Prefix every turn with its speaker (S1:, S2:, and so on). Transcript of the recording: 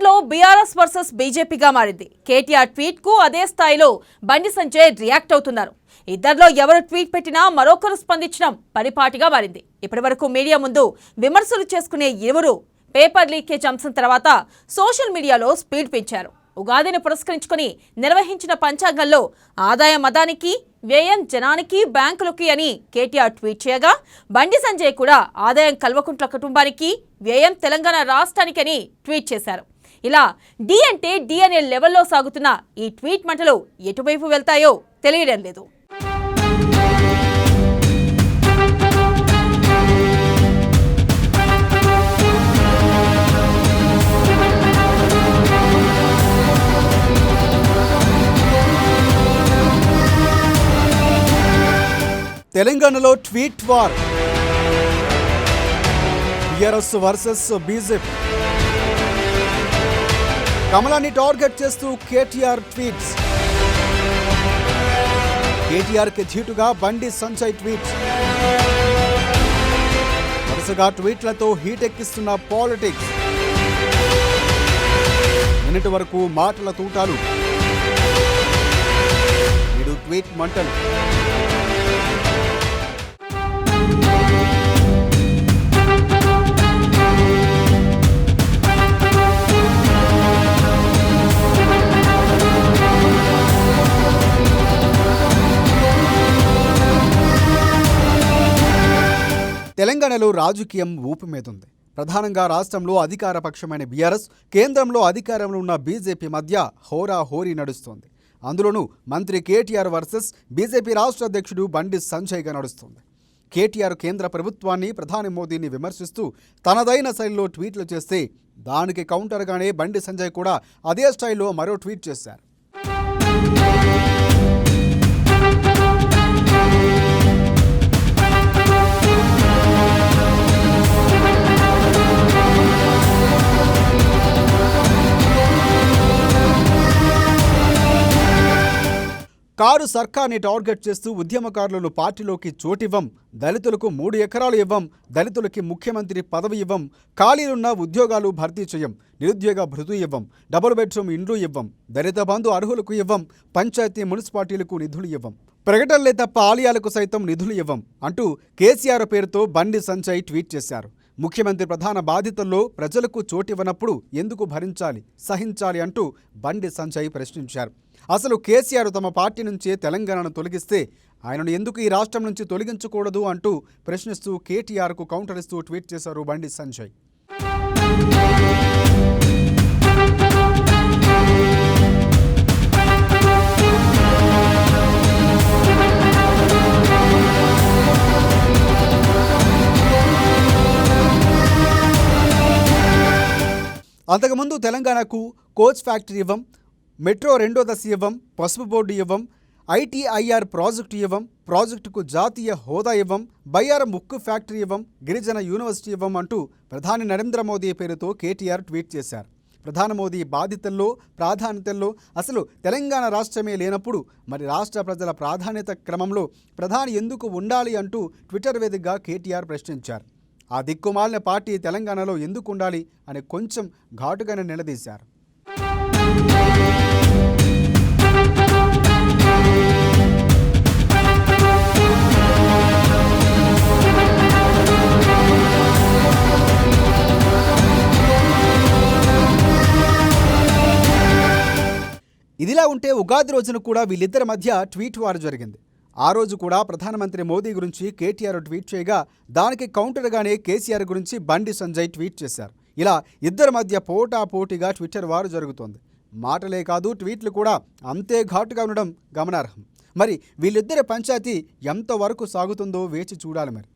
S1: Twitter లో BRS versus బీజేపీగా మారింది. KTR tweet కు అదే స్థాయిలో బండి సంజయ్ రియాక్ట్ అవుతున్నారు. ఇద్దరిలో ఎవరు ట్వీట్ పెట్టినా మరొకరు స్పందించడం పరిపాటిగా మారింది. ఇప్పటివరకు మీడియా ముందు విమర్శలు చేసుకునే ఇరువురు పేపర్ లీకేజ్ అంశం తర్వాత సోషల్ మీడియాలో స్పీడ్ పెంచారు. ఉగాదిని పురస్కరించుకుని నిర్వహించిన పంచాంగంలో ఆదాయం మదానికి, వ్యయం జనానికి, బ్యాంకులకి అని కేటీఆర్ ట్వీట్ చేయగా, బండి సంజయ్ కూడా ఆదాయం కల్వకుంట్ల కుటుంబానికి, వ్యయం తెలంగాణ రాష్ట్రానికి అని ట్వీట్ చేశారు. ఇలా డి అంటే డి అనే లెవెల్లో సాగుతున్న ఈ ట్వీట్ మంటలు ఎటువైపు వెళ్తాయో తెలియడం లేదు.
S2: తెలంగాణలో tweet war, BRS versus BJP. కమలాన్ని టార్గెట్ చేస్తూ కేటీఆర్ ట్వీట్స్. కేటీఆర్కి ధీటుగా బండి సంజయ్ ట్వీట్స్. వరుసగా ట్వీట్లతో హీట్ ఎక్కిస్తున్న పాలిటిక్స్. నిన్నటి వరకు మాటల తూటాలు, నేడు ట్వీట్ మంటలు. తెలంగాణలో రాజకీయం ఊపు మీదుంది. ప్రధానంగా రాష్ట్రంలో అధికార పక్షమైన బీఆర్ఎస్, కేంద్రంలో అధికారంలో ఉన్న బీజేపీ మధ్య హోరాహోరీ నడుస్తోంది. అందులోనూ మంత్రి కేటీఆర్ వర్సెస్ బీజేపీ రాష్ట్ర అధ్యక్షుడు బండి సంజయ్గా నడుస్తోంది. కేటీఆర్ కేంద్ర ప్రభుత్వాన్ని, ప్రధాని మోదీని విమర్శిస్తూ తనదైన శైలిలో ట్వీట్లు చేస్తే, దానికి కౌంటర్గానే బండి సంజయ్ కూడా అదే స్టైల్లో మరో ట్వీట్ చేశారు. కారు సర్కార్ని టార్గెట్ చేస్తూ ఉద్యమకారులను పార్టీలోకి చోటివ్వం, దళితులకు 3 ఎకరాలు ఇవ్వం, దళితులకి ముఖ్యమంత్రి పదవి ఇవ్వం, ఖాళీలున్న ఉద్యోగాలు భర్తీ చేయం, నిరుద్యోగ భృతి ఇవ్వం, డబుల్ బెడ్రూమ్ ఇండ్లు ఇవ్వం, దళిత బంధు అర్హులకు ఇవ్వం, పంచాయతీ మున్సిపాలిటీలకు నిధులు ఇవ్వం, ప్రకటనలే తప్ప ఆలయాలకు సైతం నిధులు ఇవ్వం అంటూ కేసీఆర్ పేరుతో బండి సంజయ్ ట్వీట్ చేశారు. ముఖ్యమంత్రి ప్రధాన బాధ్యతల్లో ప్రజలకు చోటివ్వనప్పుడు ఎందుకు భరించాలి, సహించాలి అంటూ బండి సంజయ్ ప్రశ్నించారు. అసలు కేసీఆర్ తమ పార్టీ నుంచే తెలంగాణను తొలగిస్తే ఆయనను ఎందుకు ఈ రాష్ట్రం నుంచి తొలగించకూడదు అంటూ ప్రశ్నిస్తూ కేటీఆర్కు కౌంటర్ ఇస్తూ ట్వీట్ చేశారు బండి సంజయ్. అంతకుముందు తెలంగాణకు కోచ్ ఫ్యాక్టరీ ఇవ్వం, మెట్రో 2వ దశ ఇవ్వం, పసుపు బోర్డు ఇవ్వం, ఐటీఐఆర్ ప్రాజెక్టు ఇవ్వం, ప్రాజెక్టుకు జాతీయ హోదా ఇవ్వం, బయ్యారం ఉక్కు ఫ్యాక్టరీ ఇవ్వం, గిరిజన యూనివర్సిటీ ఇవ్వం అంటూ ప్రధాని నరేంద్ర మోదీ పేరుతో కేటీఆర్ ట్వీట్ చేశారు. ప్రధాని మోదీ బాధ్యతల్లో, ప్రాధాన్యతల్లో అసలు తెలంగాణ రాష్ట్రమే లేనప్పుడు మరి రాష్ట్ర ప్రజల ప్రాధాన్యత క్రమంలో ప్రధాని ఎందుకు ఉండాలి అంటూ ట్విట్టర్ వేదికగా కేటీఆర్ ప్రశ్నించారు. ఆ దిక్కుమాలిన పార్టీ తెలంగాణలో ఎందుకు ఉండాలి అని కొంచెం ఘాటుగానే నిలదీశారు. ఇదిలా ఉంటే ఉగాది రోజున కూడా వీళ్ళిద్దరి మధ్య ట్వీట్ వార్ జరిగింది. ఆ రోజు కూడా ప్రధానమంత్రి మోదీ గురించి కేటీఆర్ ట్వీట్ చేయగా, దానికి కౌంటర్గానే కేసీఆర్ గురించి బండి సంజయ్ ట్వీట్ చేశారు. ఇలా ఇద్దరి మధ్య పోటాపోటీగా ట్విట్టర్ వారు జరుగుతోంది. మాటలే కాదు, ట్వీట్లు కూడా అంతే ఘాటుగా ఉండడం గమనార్హం. మరి వీళ్ళిద్దరి పంచాయతీ ఎంతవరకు సాగుతుందో వేచి చూడాలి మరి.